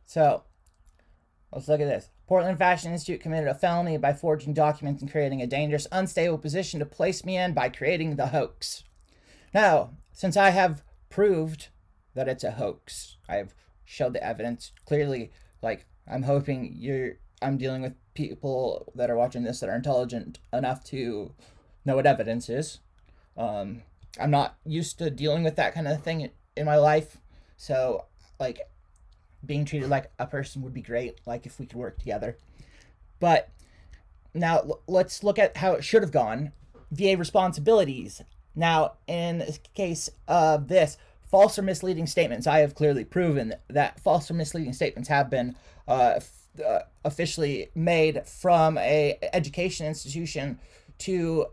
So, let's look at this. Portland Fashion Institute committed a felony by forging documents and creating a dangerous, unstable position to place me in by creating the hoax. Now, since I have proved that it's a hoax, I have showed the evidence clearly. Like, I'm hoping I'm dealing with people that are watching this that are intelligent enough to know what evidence is. I'm not used to dealing with that kind of thing in my life, so like being treated like a person would be great, like if we could work together. But now let's look at how it should have gone. VA responsibilities. Now, in the case of this, false or misleading statements, I have clearly proven that false or misleading statements have been officially made from a education institution to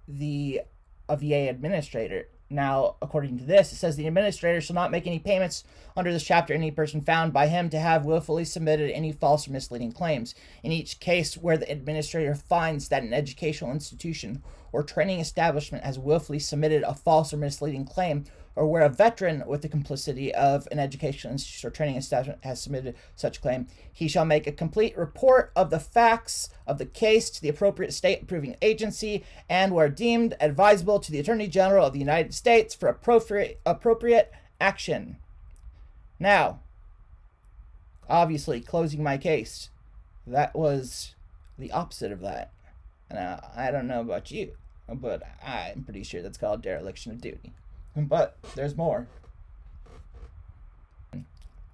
the VA administrator. Now, according to this, it says the administrator shall not make any payments under this chapter to any person found by him to have willfully submitted any false or misleading claims. In each case where the administrator finds that an educational institution or training establishment has willfully submitted a false or misleading claim, or where a veteran with the complicity of an educational institution or training establishment has submitted such claim, he shall make a complete report of the facts of the case to the appropriate state approving agency, and where deemed advisable, to the Attorney General of the United States for appropriate action. Now, obviously, closing my case, that was the opposite of that. Now, I don't know about you, but I'm pretty sure that's called dereliction of duty. But there's more.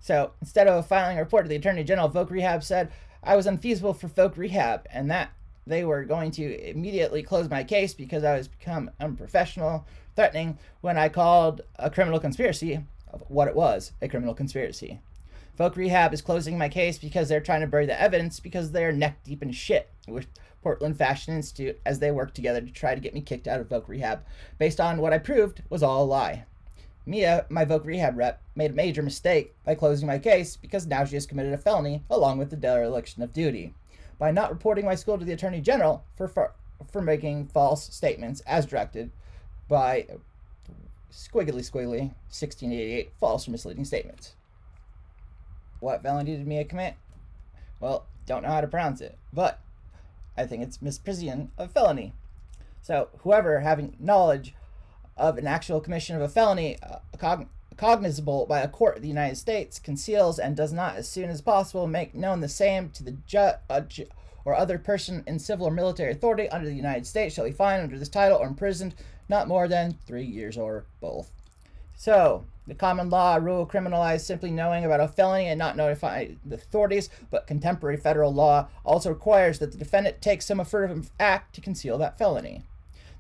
So instead of filing a report to the Attorney General, Voc Rehab said I was unfeasible for Voc Rehab and that they were going to immediately close my case because I was become unprofessional, threatening, when I called a criminal conspiracy what it was, a criminal conspiracy. Voc Rehab is closing my case because they're trying to bury the evidence because they're neck deep in shit with Portland Fashion Institute as they work together to try to get me kicked out of Voc Rehab based on what I proved was all a lie. Mia, my Voc Rehab rep, made a major mistake by closing my case because now she has committed a felony along with the dereliction of duty by not reporting my school to the Attorney General for making false statements as directed by squiggly 1688 false or misleading statements. What felony did Mia commit? Well, don't know how to pronounce it, but I think it's Misprision of Felony. So whoever having knowledge of an actual commission of a felony cognizable by a court of the United States conceals and does not as soon as possible make known the same to the judge or other person in civil or military authority under the United States shall be fined under this title or imprisoned not more than 3 years or both. So, the common law rule criminalized simply knowing about a felony and not notifying the authorities, but contemporary federal law also requires that the defendant take some affirmative act to conceal that felony.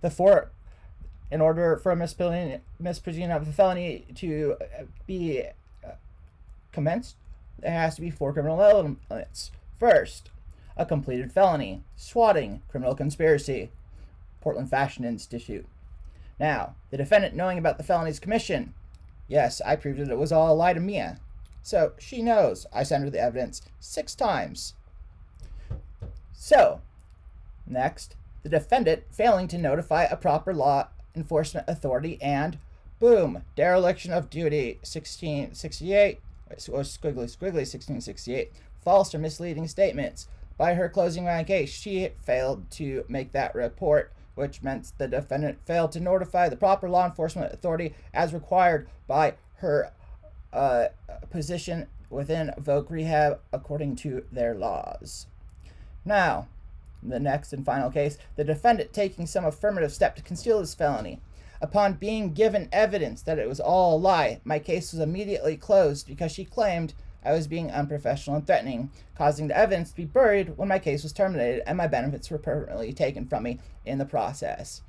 In order for a misprision of a felony to be commenced, there has to be 4 criminal elements. First, a completed felony, swatting, criminal conspiracy, Portland Fashion Institute. Now, the defendant knowing about the felony's commission. Yes, I proved that it was all a lie to Mia. So, she knows I sent her the evidence 6 times. So, next, the defendant failing to notify a proper law enforcement authority and, boom, dereliction of duty, 1668, or squiggly 1668, false or misleading statements. By her closing my case, she failed to make that report, which meant the defendant failed to notify the proper law enforcement authority as required by her position within Voc Rehab according to their laws. Now, the next and final case, the defendant taking some affirmative step to conceal his felony. Upon being given evidence that it was all a lie, my case was immediately closed because she claimed I was being unprofessional and threatening, causing the evidence to be buried when my case was terminated and my benefits were permanently taken from me in the process.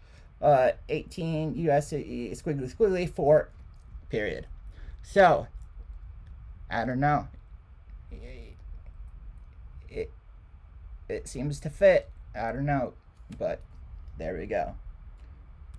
18 U.S.C. squiggly 4, period. So, I don't know. It seems to fit. I don't know. But there we go.